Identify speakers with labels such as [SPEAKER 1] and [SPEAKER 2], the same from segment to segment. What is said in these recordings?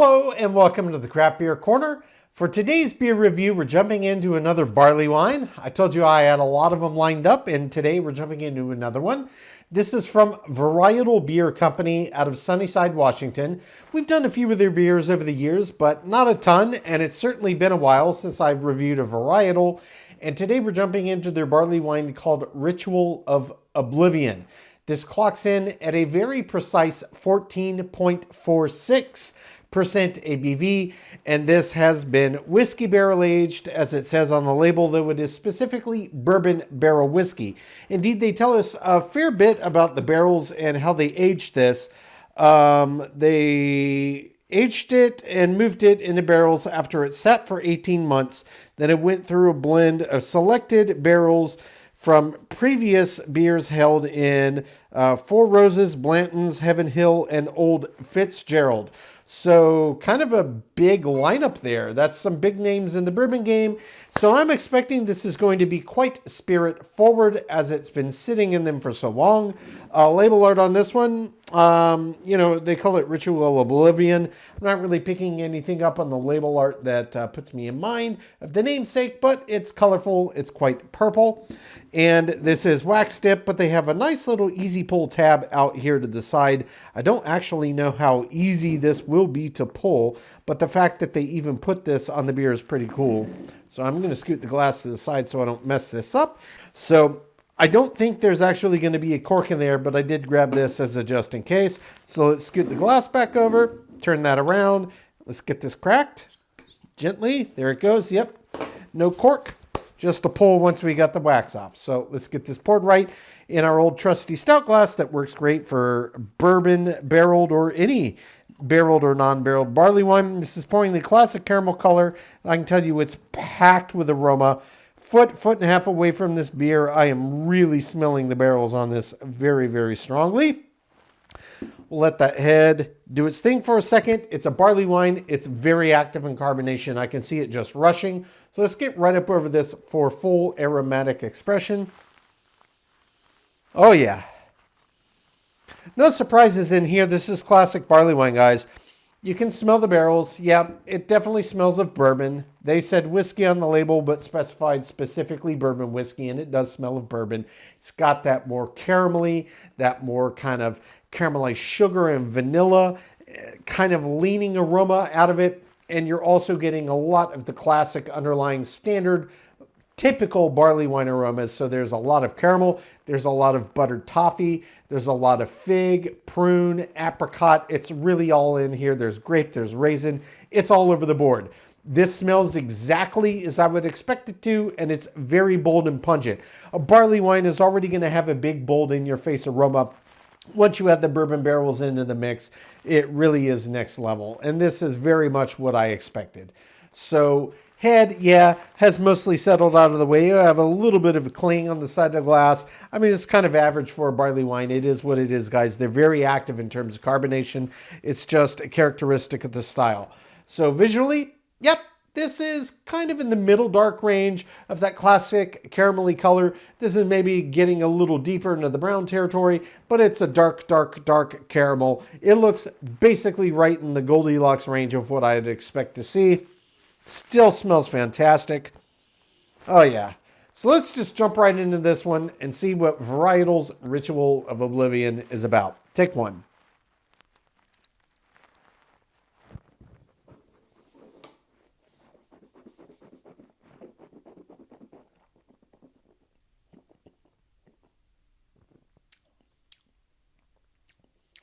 [SPEAKER 1] Hello and welcome to the Craft Beer Corner. For today's beer review, we're jumping into another Barleywine. I told you I had a lot of them lined up, and today we're jumping into another one. This is from Varietal Beer Company out of Sunnyside, Washington. We've done a few of their beers over the years, but not a ton, and it's certainly been a while since I've reviewed a varietal. And today we're jumping into their barley wine called Ritual of Oblivion. This clocks in at a very precise 14.46% ABV, and this has been whiskey barrel aged, as it says on the label, though it is specifically bourbon barrel whiskey. Indeed, they tell us a fair bit about the barrels and how they aged this. They aged it and moved it into barrels after it sat for 18 months. Then it went through a blend of selected barrels from previous beers held in Four Roses, Blanton's, Heaven Hill, and Old Fitzgerald. So kind of a big lineup there. That's some big names in the bourbon game. So I'm expecting this is going to be quite spirit forward as it's been sitting in them for so long. Label art on this one, they call it Ritual of Oblivion. I'm not really picking anything up on the label art that puts me in mind of the namesake, but it's colorful. It's quite purple. And this is wax dip, but they have a nice little easy pull tab out here to the side. I don't actually know how easy this will be to pull, but the fact that they even put this on the beer is pretty cool. So I'm going to scoot the glass to the side so I don't mess this up. So I don't think there's actually going to be a cork in there, but I did grab this as a just in case. So let's scoot the glass back over, turn that around. Let's get this cracked gently. There it goes. Yep. No cork. Just a pull once we got the wax off. So let's get this poured right in our old trusty stout glass that works great for bourbon barreled or any barreled or non-barreled barley wine. This is pouring the classic caramel color. I can tell you it's packed with aroma. Foot and a half away from this beer, I am really smelling the barrels on this very, very strongly. We'll let that head do its thing for a second. It's a barley wine. It's very active in carbonation. I can see it just rushing. So let's get right up over this for full aromatic expression. Oh yeah. No surprises in here. This is classic barley wine, guys. You can smell the barrels. Yeah, it definitely smells of bourbon. They said whiskey on the label, but specified specifically bourbon whiskey, and it does smell of bourbon. It's got that more caramelly, that more kind of caramelized sugar and vanilla kind of leaning aroma out of it. And you're also getting a lot of the classic underlying standard typical barley wine aromas. So there's a lot of caramel, there's a lot of buttered toffee, there's a lot of fig, prune, apricot. It's really all in here. There's grape, there's raisin. It's all over the board. This smells exactly as I would expect it to, and it's very bold and pungent. A barley wine is already going to have a big, bold, in-your-face aroma. Once you add the bourbon barrels into the mix, it really is next level. And this is very much what I expected. So head, yeah, has mostly settled out of the way. You have a little bit of a cling on the side of the glass. I mean, it's kind of average for a barley wine. It is what it is, guys. They're very active in terms of carbonation. It's just a characteristic of the style. So visually, yep, this is kind of in the middle dark range of that classic caramelly color. This is maybe getting a little deeper into the brown territory, but it's a dark, dark, dark caramel. It looks basically right in the Goldilocks range of what I'd expect to see. Still smells fantastic. Oh yeah. So let's just jump right into this one and see what Varietal's Ritual of Oblivion is about. Take one.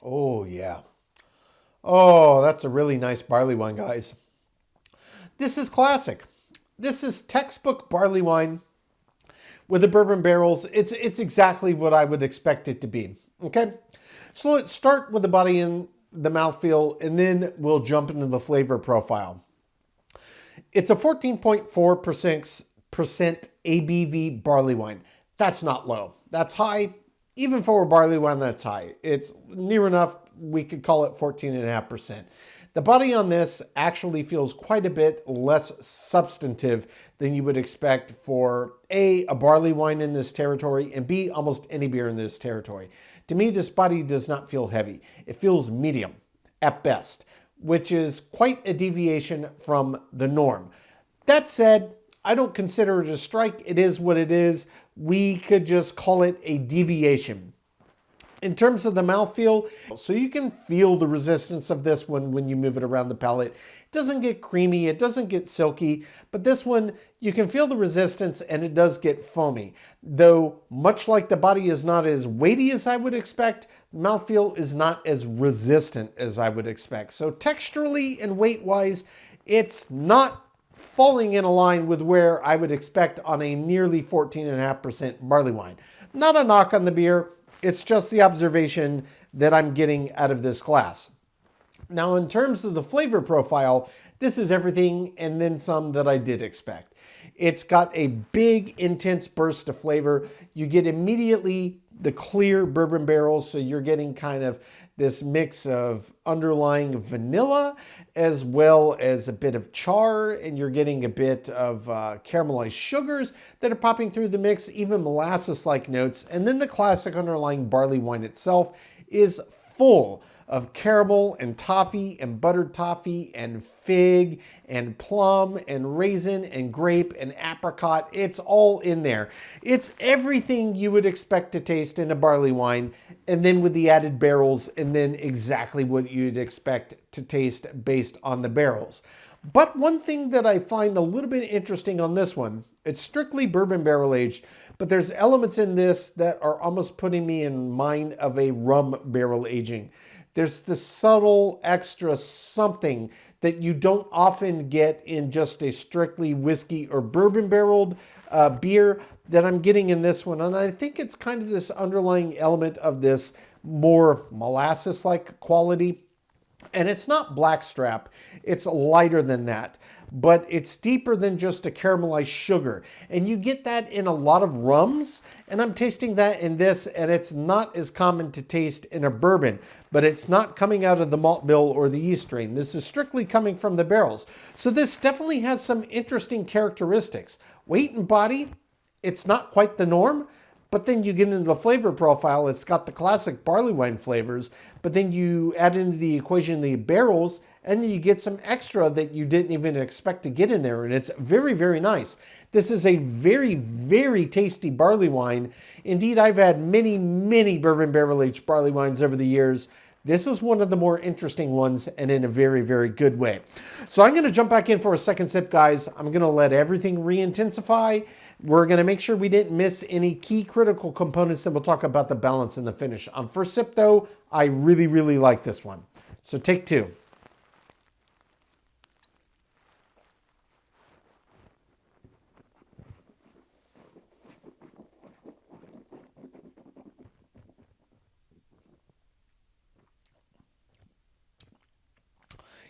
[SPEAKER 1] Oh yeah. Oh, that's a really nice barley wine, guys. This is classic. This is textbook barley wine with the bourbon barrels. It's exactly what I would expect it to be. Okay, so let's start with the body and the mouthfeel, and then we'll jump into the flavor profile. It's a 14.4% ABV barley wine. That's not low. That's high. Even for a barley wine, that's high. It's near enough. We could call it 14.5%. The body on this actually feels quite a bit less substantive than you would expect for A, a barley wine in this territory, and B, almost any beer in this territory. To me, this body does not feel heavy. It feels medium at best, which is quite a deviation from the norm. That said, I don't consider it a strike. It is what it is. We could just call it a deviation. In terms of the mouthfeel, so you can feel the resistance of this one when you move it around the palate. It doesn't get creamy, it doesn't get silky, but this one, you can feel the resistance and it does get foamy. Though, much like the body is not as weighty as I would expect, mouthfeel is not as resistant as I would expect. So texturally and weight-wise, it's not falling in a line with where I would expect on a nearly 14.5% barley wine. Not a knock on the beer. It's just the observation that I'm getting out of this glass. Now, in terms of the flavor profile, this is everything and then some that I did expect. It's got a big, intense burst of flavor. You get immediately the clear bourbon barrels, so you're getting kind of this mix of underlying vanilla as well as a bit of char, and you're getting a bit of caramelized sugars that are popping through the mix, even molasses-like notes. And then the classic underlying barley wine itself is full of caramel and toffee and buttered toffee and fig and plum and raisin and grape and apricot. It's all in there. It's everything you would expect to taste in a barley wine, and then with the added barrels, and then exactly what you'd expect to taste based on the barrels. But one thing that I find a little bit interesting on this one, it's strictly bourbon barrel aged, but there's elements in this that are almost putting me in mind of a rum barrel aging. There's the subtle extra something that you don't often get in just a strictly whiskey or bourbon barreled beer that I'm getting in this one. And I think it's kind of this underlying element of this more molasses-like quality. And it's not blackstrap, it's lighter than that. But it's deeper than just a caramelized sugar. And you get that in a lot of rums, and I'm tasting that in this, and it's not as common to taste in a bourbon, but it's not coming out of the malt bill or the yeast strain. This is strictly coming from the barrels. So this definitely has some interesting characteristics. Weight and body, it's not quite the norm, but then you get into the flavor profile, it's got the classic barley wine flavors, but then you add into the equation the barrels, and then you get some extra that you didn't even expect to get in there, and it's very, very nice. This is a very, very tasty barley wine. Indeed, I've had many, many bourbon barrel-aged barley wines over the years. This is one of the more interesting ones, and in a very, very good way. So I'm going to jump back in for a second sip, guys. I'm going to let everything re-intensify. We're going to make sure we didn't miss any key critical components, and we'll talk about the balance and the finish. On first sip, though, I really, really like this one. So take two.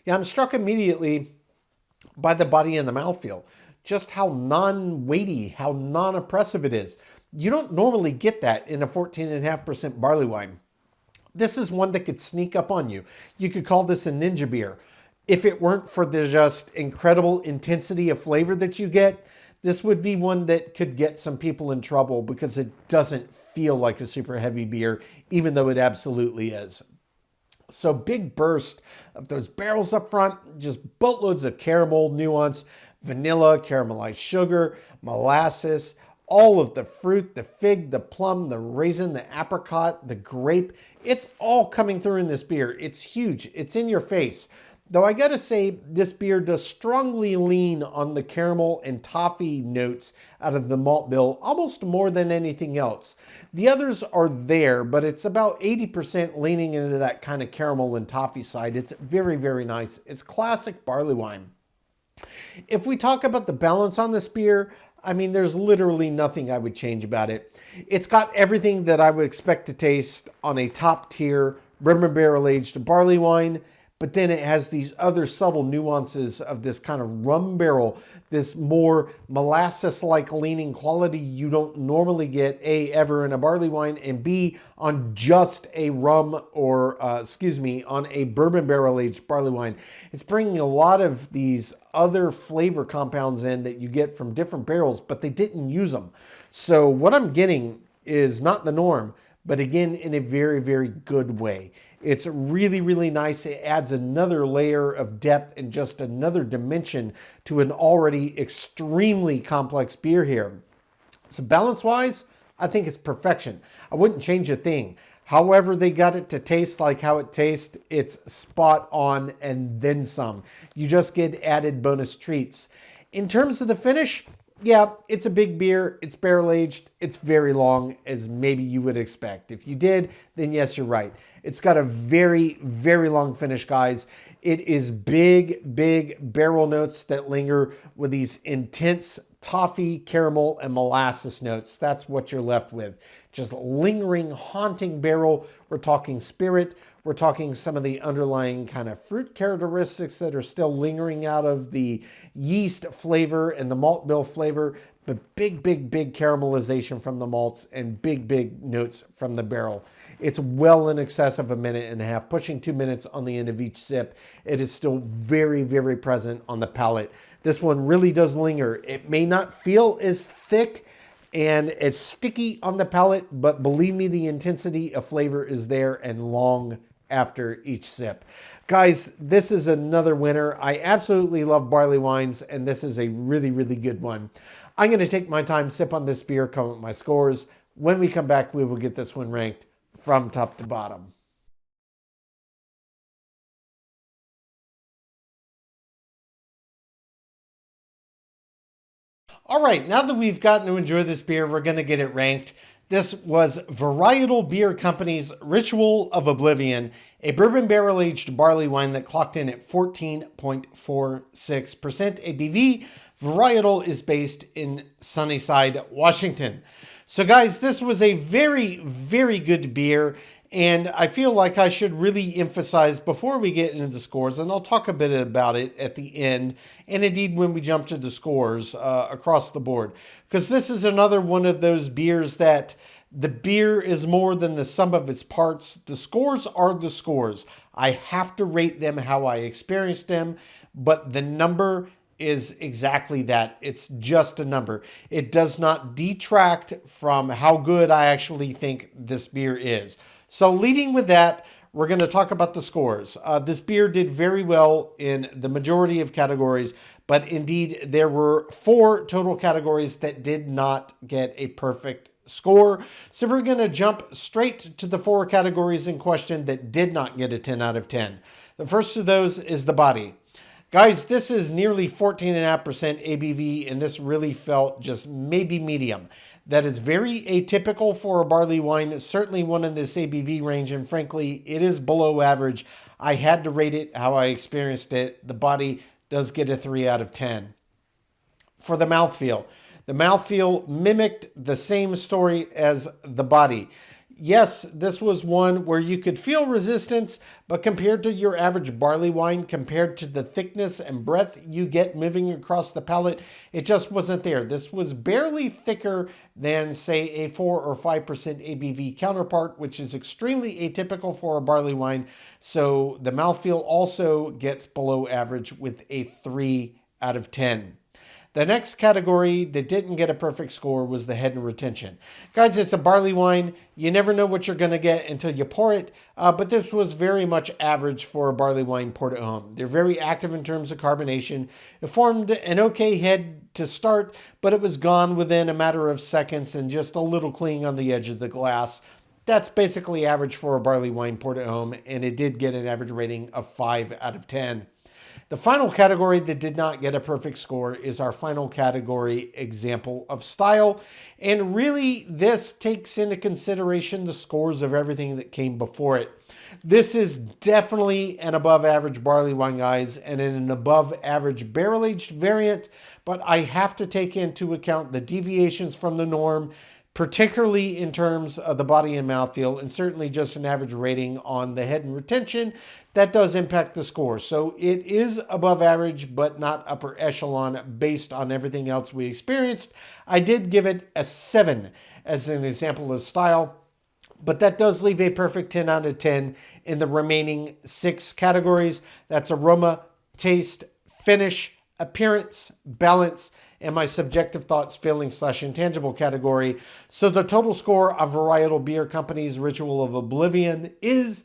[SPEAKER 1] Yeah, I'm struck immediately by the body and the mouthfeel. Just how non-weighty, how non-oppressive it is. You don't normally get that in a 14.5% barley wine. This is one that could sneak up on you. You could call this a ninja beer. If it weren't for the just incredible intensity of flavor that you get, this would be one that could get some people in trouble because it doesn't feel like a super heavy beer, even though it absolutely is. So big burst of those barrels up front, just boatloads of caramel nuance, vanilla, caramelized sugar, molasses, all of the fruit, the fig, the plum, the raisin, the apricot, the grape. It's all coming through in this beer. It's huge. It's in your face. Though I gotta say, this beer does strongly lean on the caramel and toffee notes out of the malt bill, almost more than anything else. The others are there, but it's about 80% leaning into that kind of caramel and toffee side. It's very, very nice. It's classic barley wine. If we talk about the balance on this beer, I mean, there's literally nothing I would change about it. It's got everything that I would expect to taste on a top tier bourbon barrel aged barley wine. But then it has these other subtle nuances of this kind of rum barrel, this more molasses-like leaning quality you don't normally get, A, ever in a barley wine, and B, on just a rum or, on a bourbon barrel-aged barley wine. It's bringing a lot of these other flavor compounds in that you get from different barrels, but they didn't use them. So what I'm getting is not the norm, but again, in a very, very good way. It's really, really nice. It adds another layer of depth and just another dimension to an already extremely complex beer here. So balance-wise, I think it's perfection. I wouldn't change a thing. However they got it to taste like how it tastes, it's spot on and then some. You just get added bonus treats. In terms of the finish, yeah, it's a big beer. It's barrel aged. It's very long, as maybe you would expect. If you did, then yes, you're right. It's got a very, very long finish, guys. It is big, big barrel notes that linger with these intense toffee, caramel, and molasses notes. That's what you're left with. Just lingering, haunting barrel. We're talking spirit. We're talking some of the underlying kind of fruit characteristics that are still lingering out of the yeast flavor and the malt bill flavor, but big, big, big caramelization from the malts and big, big notes from the barrel. It's well in excess of 1.5 minutes, pushing 2 minutes on the end of each sip. It is still very, very present on the palate. This one really does linger. It may not feel as thick and as sticky on the palate, but believe me, the intensity of flavor is there and long after each sip. Guys, this is another winner. I absolutely love barley wines, and this is a really, really good one. I'm going to take my time, sip on this beer, come up with my scores. When we come back, we will get this one ranked from top to bottom. All right, now that we've gotten to enjoy this beer, we're going to get it ranked. This was Varietal Beer Company's Ritual of Oblivion, a bourbon barrel-aged barley wine that clocked in at 14.46% ABV. Varietal is based in Sunnyside, Washington. So guys, this was a very, very good beer, and I feel like I should really emphasize before we get into the scores, and I'll talk a bit about it at the end, and indeed when we jump to the scores across the board, because this is another one of those beers that the beer is more than the sum of its parts. The scores are the scores. I have to rate them how I experienced them, but the number is exactly that. It's just a number. It does not detract from how good I actually think this beer is. So leading with that, we're going to talk about the scores. This beer did very well in the majority of categories, but indeed there were 4 total categories that did not get a perfect score. So we're going to jump straight to the 4 categories in question that did not get a 10 out of 10. The first of those is the body. Guys, this is nearly 14.5% ABV, and this really felt just maybe medium. That is very atypical for a barley wine, certainly one in this ABV range, and frankly, it is below average. I had to rate it how I experienced it. The body does get a 3 out of 10. For the mouthfeel mimicked the same story as the body. Yes, this was one where you could feel resistance, but compared to your average barley wine, compared to the thickness and breadth you get moving across the palate, it just wasn't there. This was barely thicker than, say, a 4 or 5% ABV counterpart, which is extremely atypical for a barley wine. So the mouthfeel also gets below average with a 3 out of 10. The next category that didn't get a perfect score was the head and retention. Guys, it's a barley wine. You never know what you're going to get until you pour it, but this was very much average for a barley wine poured at home. They're very active in terms of carbonation. It formed an okay head to start, but it was gone within a matter of seconds and just a little cling on the edge of the glass. That's basically average for a barley wine poured at home, and it did get an average rating of 5 out of 10. The final category that did not get a perfect score is our final category, example of style. And really, this takes into consideration the scores of everything that came before it. This is definitely an above average barley wine, guys, and an above average barrel-aged variant, but I have to take into account the deviations from the norm, particularly in terms of the body and mouthfeel, and certainly just an average rating on the head and retention. That does impact the score. So it is above average, but not upper echelon based on everything else we experienced. I did give it a 7 as an example of style, but that does leave a perfect 10 out of 10 in the remaining 6 categories. That's aroma, taste, finish, appearance, balance, and my subjective thoughts, feelings / intangible category. So the total score of Varietal Beer Company's Ritual of Oblivion is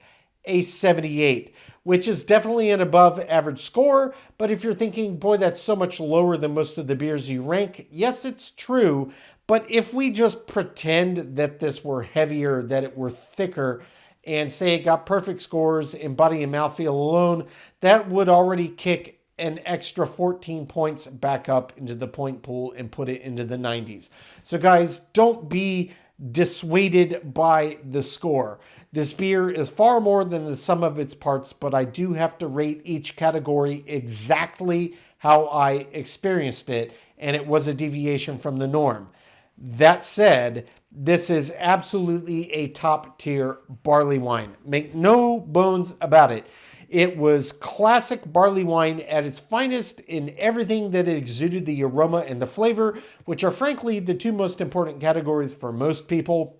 [SPEAKER 1] a 78, which is definitely an above average score. But if you're thinking, boy, that's so much lower than most of the beers you rank, yes, it's true. But if we just pretend that this were heavier, that it were thicker, and say it got perfect scores in body and mouthfeel alone, that would already kick an extra 14 points back up into the point pool and put it into the 90s. So guys, don't be dissuaded by the score. This beer is far more than the sum of its parts, but I do have to rate each category exactly how I experienced it, and it was a deviation from the norm. That said, this is absolutely a top tier barley wine. Make no bones about it. It was classic barley wine at its finest in everything that it exuded, the aroma and the flavor, which are frankly the two most important categories for most people.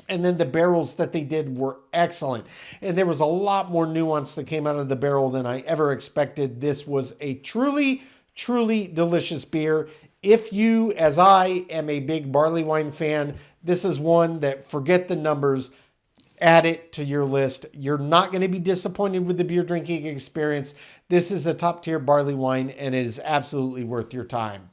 [SPEAKER 1] And then the barrels that they did were excellent. And there was a lot more nuance that came out of the barrel than I ever expected. This was a truly, truly delicious beer. If you, as I, am a big barley wine fan, this is one that, forget the numbers, add it to your list. You're not going to be disappointed with the beer drinking experience. This is a top tier barley wine and it is absolutely worth your time.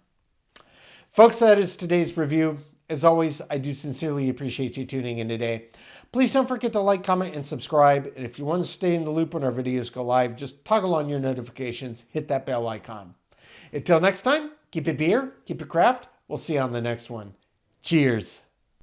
[SPEAKER 1] Folks, that is today's review. As always, I do sincerely appreciate you tuning in today. Please don't forget to like, comment, and subscribe. And if you want to stay in the loop when our videos go live, just toggle on your notifications, hit that bell icon. Until next time, keep it beer, keep it craft. We'll see you on the next one. Cheers.